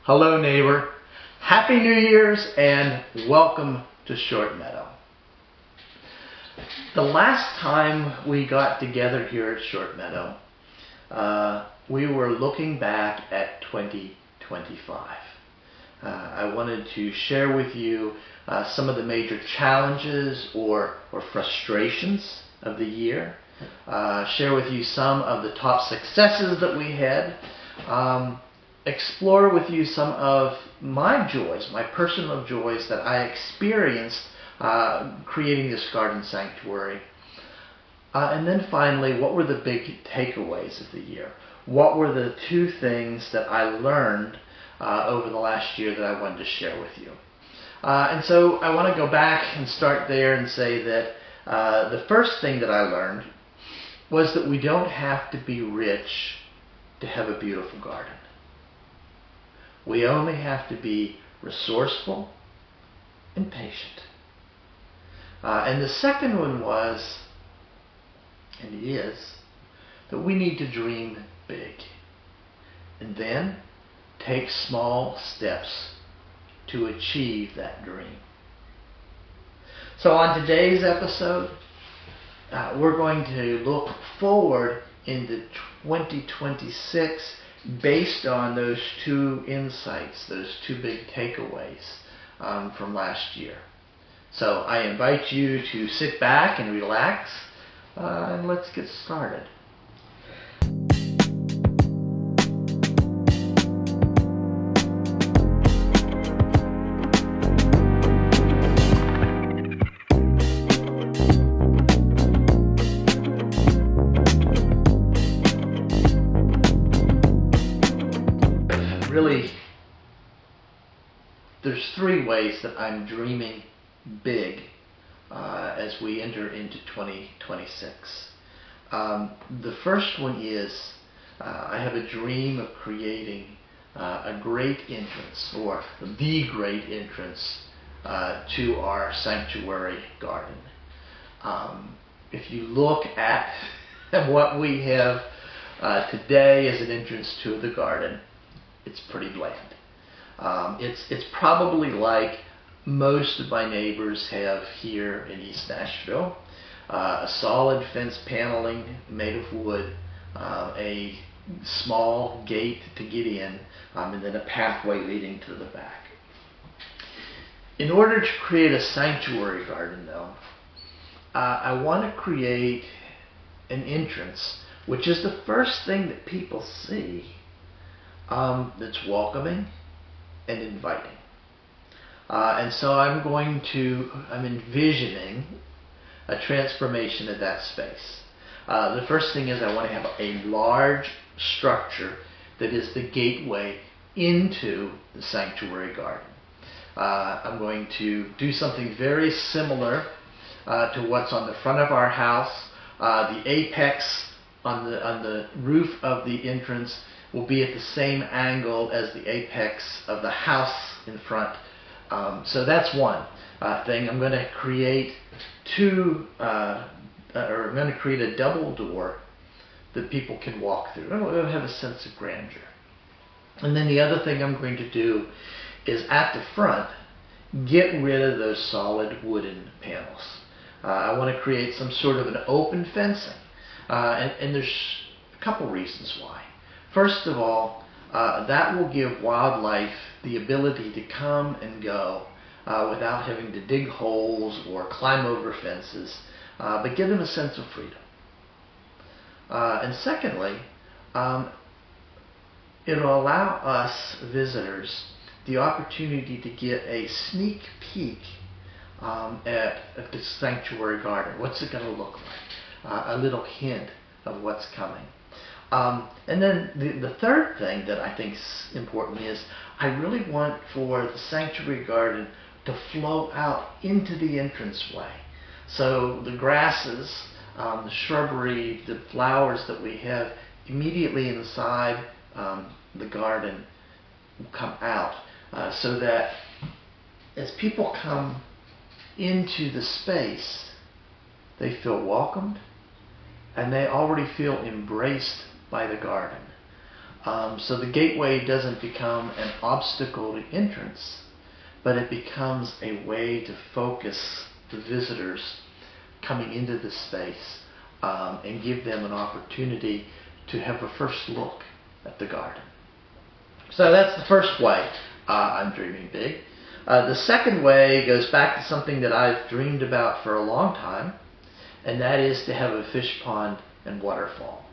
Hello neighbor, Happy New Year's and welcome to Short Meadow. The last time we got together here at Short Meadow, we were looking back at 2025. I wanted to share with you some of the major challenges or frustrations of the year, share with you some of the top successes that we had, explore with you some of my joys, my personal joys that I experienced creating this garden sanctuary. And then finally, what were the big takeaways of the year? What were the two things that I learned over the last year that I wanted to share with you? And so I want to go back and start there and say that the first thing that I learned was that we don't have to be rich to have a beautiful garden. We only have to be resourceful and patient. And the second one was, and is, that we need to dream big and then take small steps to achieve that dream. So on today's episode, we're going to look forward into 2026 based on those two insights, those two big takeaways from last year. So I invite you to sit back and relax, and let's get started. Really, there's three ways that I'm dreaming big as we enter into 2026. The first one is I have a dream of creating a great entrance, or the great entrance to our sanctuary garden. If you look at what we have today as an entrance to the garden, it's pretty bland. It's probably like most of my neighbors have here in East Nashville. A solid fence paneling made of wood, a small gate to get in, and then a pathway leading to the back. In order to create a sanctuary garden, though, I want to create an entrance, which is the first thing that people see, that's welcoming and inviting. And so I'm envisioning a transformation of that space. The first thing is I want to have a large structure that is the gateway into the sanctuary garden. I'm going to do something very similar to what's on the front of our house. The apex on the roof of the entrance will be at the same angle as the apex of the house in front. So that's one thing. I'm going to create I'm going to create a double door that people can walk through. It'll have a sense of grandeur. And then the other thing I'm going to do is at the front, get rid of those solid wooden panels. I want to create some sort of an open fencing. And there's a couple reasons why. First of all, that will give wildlife the ability to come and go without having to dig holes or climb over fences, but give them a sense of freedom. And secondly, it'll allow us visitors the opportunity to get a sneak peek at the sanctuary garden. What's it going to look like? A little hint of what's coming. And then the third thing that I think is important is I really want for the sanctuary garden to flow out into the entranceway. So the grasses, the shrubbery, the flowers that we have immediately inside the garden will come out, so that as people come into the space, they feel welcomed and they already feel embraced by the garden. So the gateway doesn't become an obstacle to entrance, but it becomes a way to focus the visitors coming into the space and give them an opportunity to have a first look at the garden. So that's the first way I'm dreaming big. The second way goes back to something that I've dreamed about for a long time, and that is to have a fish pond and waterfall.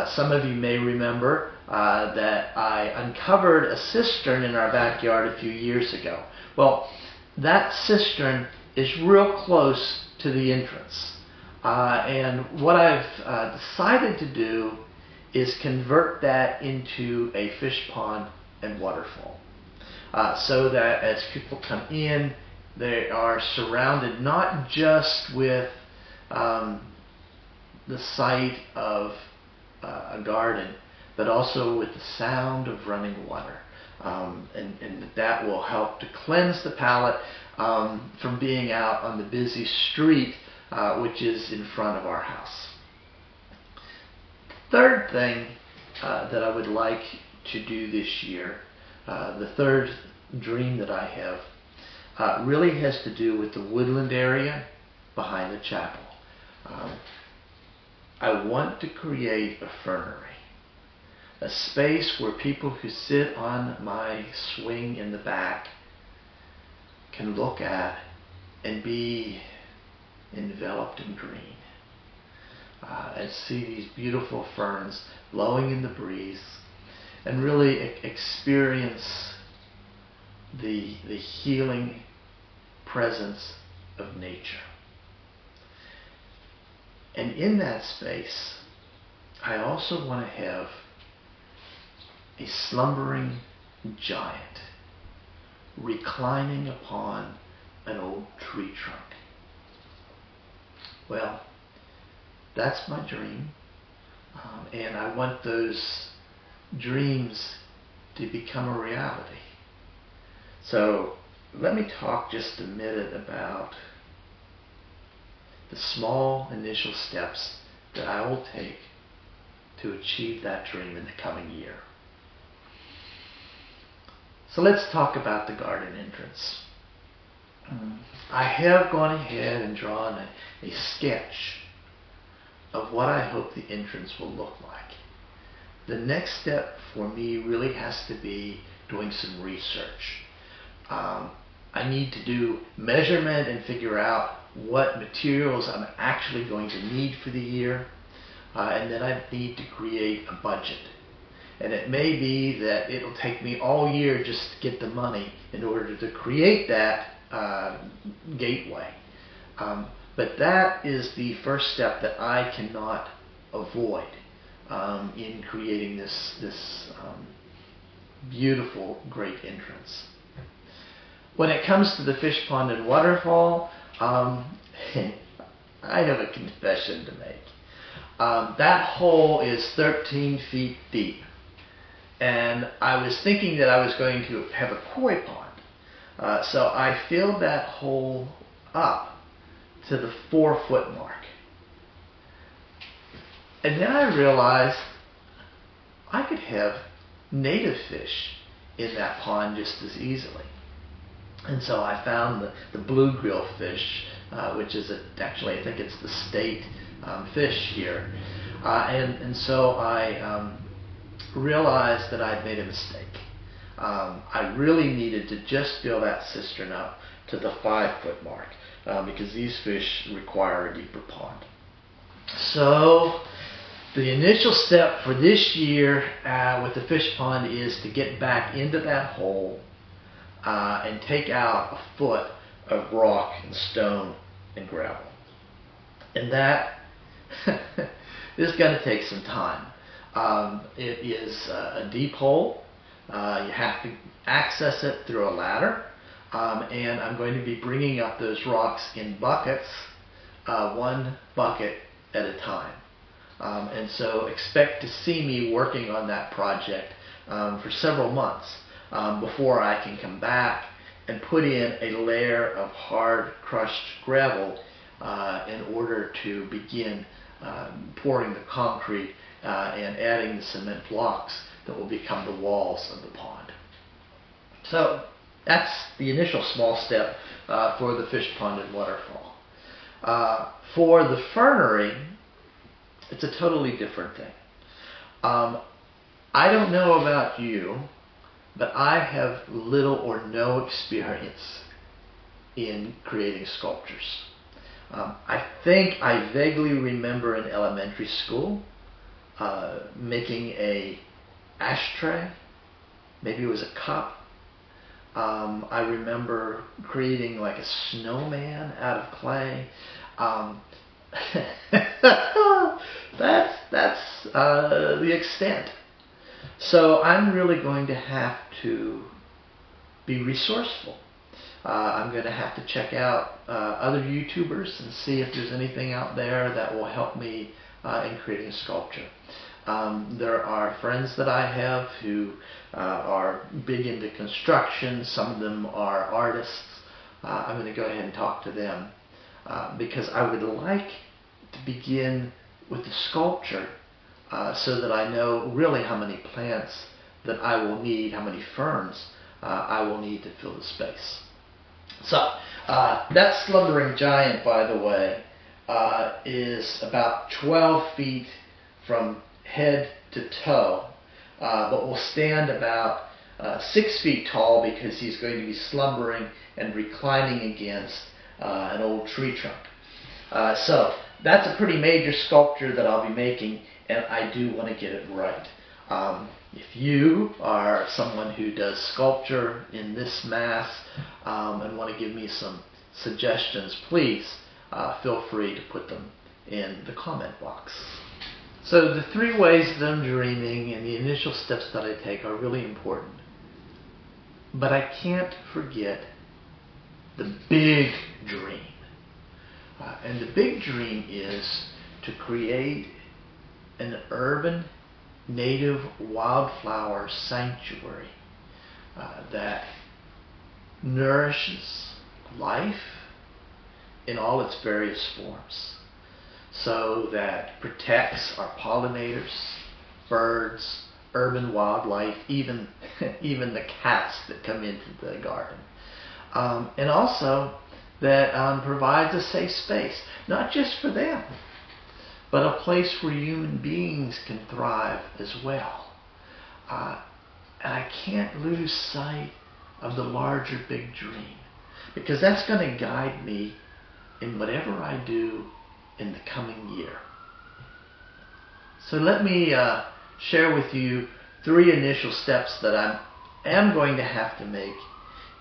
Some of you may remember that I uncovered a cistern in our backyard a few years ago. Well, that cistern is real close to the entrance. And what I've decided to do is convert that into a fish pond and waterfall. So that as people come in, they are surrounded not just with the sight of a garden, but also with the sound of running water. And that will help to cleanse the palate from being out on the busy street, which is in front of our house. Third thing that I would like to do this year, the third dream that I have, really has to do with the woodland area behind the chapel. I want to create a fernery, a space where people who sit on my swing in the back can look at and be enveloped in green. And see these beautiful ferns blowing in the breeze and really experience the healing presence of nature. And in that space, I also want to have a slumbering giant reclining upon an old tree trunk. Well, that's my dream, and I want those dreams to become a reality. So let me talk just a minute about the small initial steps that I will take to achieve that dream in the coming year. So let's talk about the garden entrance. I have gone ahead and drawn a sketch of what I hope the entrance will look like. The next step for me really has to be doing some research. I need to do measurement and figure out what materials I'm actually going to need for the year, and then I need to create a budget. And it may be that it'll take me all year just to get the money in order to create that gateway. But that is the first step that I cannot avoid in creating this beautiful, great entrance. When it comes to the fish pond and waterfall, I have a confession to make. That hole is 13 feet deep. And I was thinking that I was going to have a koi pond. So I filled that hole up to the 4-foot mark. And then I realized I could have native fish in that pond just as easily. And so I found the bluegill fish, which is actually, I think it's the state fish here. And so I realized that I'd made a mistake. I really needed to just fill that cistern up to the 5-foot mark because these fish require a deeper pond. So the initial step for this year with the fish pond is to get back into that hole and take out a foot of rock and stone and gravel. And that is going to take some time. It is a deep hole. You have to access it through a ladder. And I'm going to be bringing up those rocks in buckets, one bucket at a time. And so expect to see me working on that project for several months before I can come back and put in a layer of hard crushed gravel in order to begin pouring the concrete and adding the cement blocks that will become the walls of the pond. So that's the initial small step for the fish pond and waterfall. For the fernery, it's a totally different thing. I don't know about you, but I have little or no experience in creating sculptures. I think I vaguely remember in elementary school making a ashtray. Maybe it was a cup. I remember creating like a snowman out of clay. That's the extent. So I'm really going to have to be resourceful. I'm going to have to check out other YouTubers and see if there's anything out there that will help me in creating a sculpture. There are friends that I have who are big into construction. Some of them are artists. I'm going to go ahead and talk to them because I would like to begin with the sculpture so that I know really how many plants that I will need, how many ferns I will need to fill the space. So that slumbering giant, by the way, is about 12 feet from head to toe, but will stand about 6 feet tall because he's going to be slumbering and reclining against an old tree trunk. So that's a pretty major sculpture that I'll be making, and I do want to get it right. If you are someone who does sculpture in this mass and want to give me some suggestions, please feel free to put them in the comment box. So the 3 ways that I'm dreaming and the initial steps that I take are really important. But I can't forget the big dream. And the big dream is to create an urban native wildflower sanctuary that nourishes life in all its various forms, so that protects our pollinators, birds, urban wildlife, even the cats that come into the garden, and also that provides a safe space, not just for them, but a place where human beings can thrive as well. And I can't lose sight of the larger big dream, because that's going to guide me in whatever I do in the coming year. So let me share with you 3 initial steps that I am going to have to make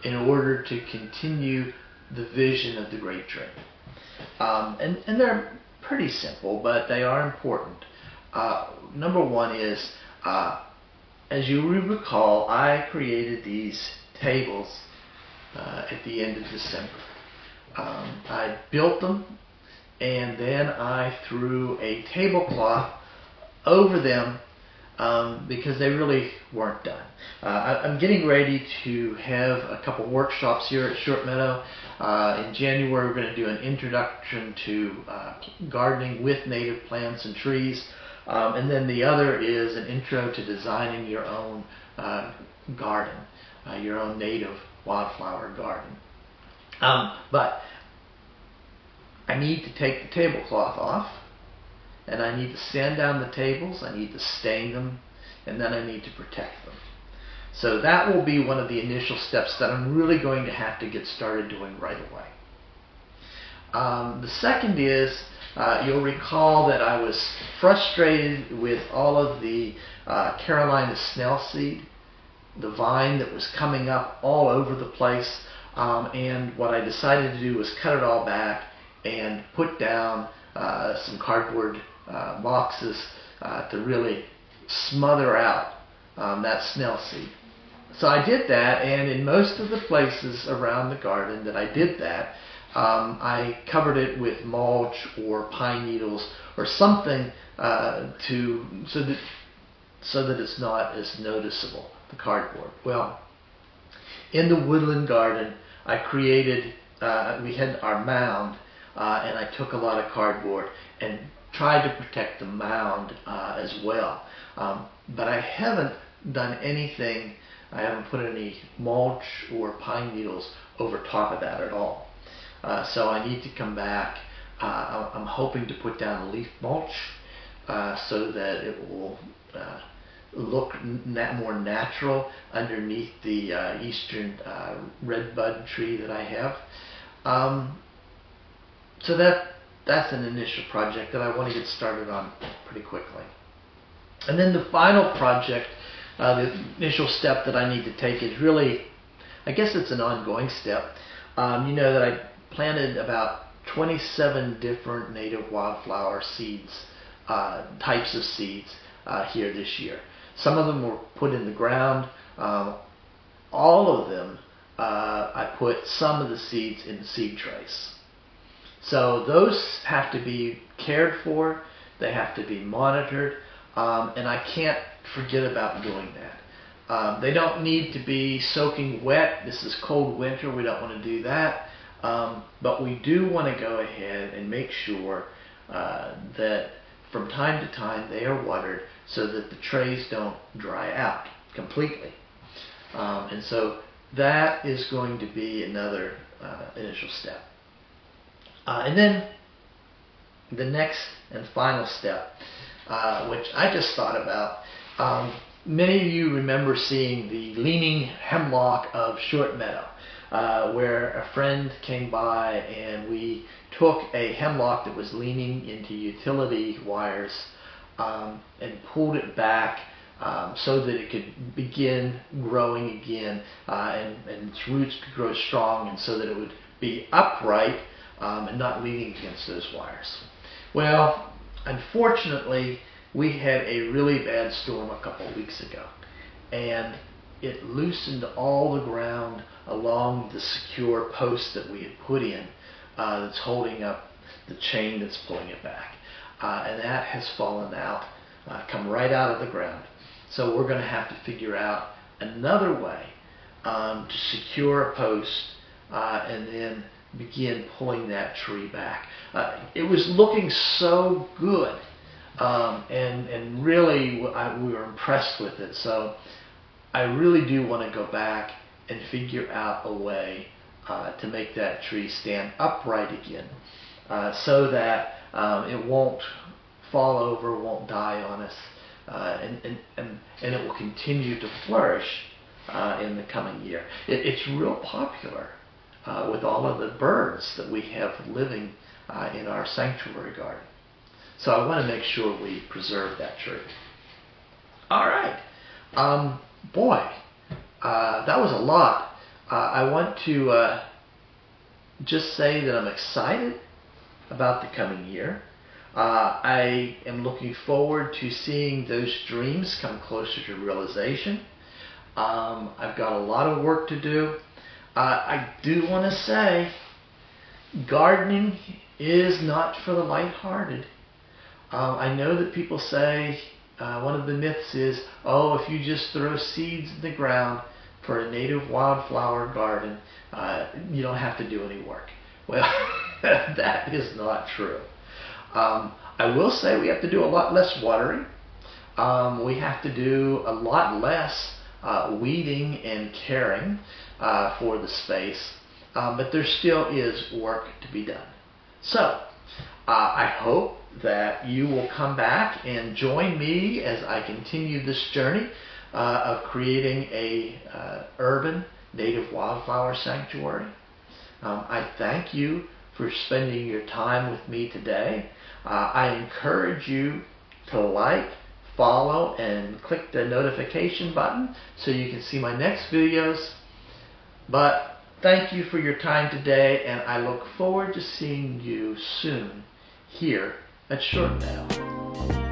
in order to continue the vision of the great dream. And they're pretty simple, but they are important. Number 1 is, as you recall, I created these tables at the end of December. I built them, and then I threw a tablecloth over them because they really weren't done. I'm getting ready to have a couple workshops here at Short Meadow. In January, we're going to do an introduction to gardening with native plants and trees. And then the other is an intro to designing your own garden, your own native wildflower garden. But I need to take the tablecloth off, and I need to sand down the tables, I need to stain them, and then I need to protect them. So that will be one of the initial steps that I'm really going to have to get started doing right away. The second is, you'll recall that I was frustrated with all of the Carolina snail seed, the vine that was coming up all over the place, and what I decided to do was cut it all back and put down some cardboard boxes to really smother out that snail seed. So I did that, and in most of the places around the garden that I did that, I covered it with mulch or pine needles or something so that it's not as noticeable, the cardboard. Well, in the woodland garden, I created, we had our mound, and I took a lot of cardboard and tried to protect the mound as well. But I haven't done anything. I haven't put any mulch or pine needles over top of that at all. So I need to come back. I'm hoping to put down leaf mulch so that it will look more natural underneath the eastern redbud tree that I have. So that's an initial project that I want to get started on pretty quickly. And then the final project, the initial step that I need to take is really, I guess it's an ongoing step. You know that I planted about 27 different native wildflower seeds, types of seeds here this year. Some of them were put in the ground. All of them, I put some of the seeds in seed trays. So those have to be cared for. They have to be monitored. And I can't forget about doing that. They don't need to be soaking wet. This is cold winter. We don't want to do that. But we do want to go ahead and make sure that from time to time they are watered so that the trays don't dry out completely. And so that is going to be another initial step. And then the next and final step, which I just thought about. Many of you remember seeing the leaning hemlock of shortmeadow, where a friend came by and we took a hemlock that was leaning into utility wires and pulled it back so that it could begin growing again and its roots could grow strong, and so that it would be upright and not leaning against those wires. Well, unfortunately, we had a really bad storm a couple of weeks ago, and it loosened all the ground along the secure post that we had put in that's holding up the chain that's pulling it back. And that has fallen out, come right out of the ground. So we're going to have to figure out another way to secure a post and then begin pulling that tree back. It was looking so good, and really we were impressed with it. So I really do want to go back and figure out a way to make that tree stand upright again, so that it won't fall over, won't die on us, and it will continue to flourish in the coming year. It's real popular with all of the birds that we have living in our sanctuary garden. So I want to make sure we preserve that tree. All right. Boy, that was a lot. I want to just say that I'm excited about the coming year. I am looking forward to seeing those dreams come closer to realization. I've got a lot of work to do. I do want to say, gardening is not for the lighthearted. I know that people say, one of the myths is, oh, if you just throw seeds in the ground for a native wildflower garden, you don't have to do any work. Well, that is not true. I will say we have to do a lot less watering. We have to do a lot less weeding and caring for the space, but there still is work to be done. So I hope that you will come back and join me as I continue this journey of creating a urban native wildflower sanctuary. I thank you for spending your time with me today. I encourage you to like, follow, and click the notification button so you can see my next videos. But thank you for your time today, and I look forward to seeing you soon here at Short Meadow.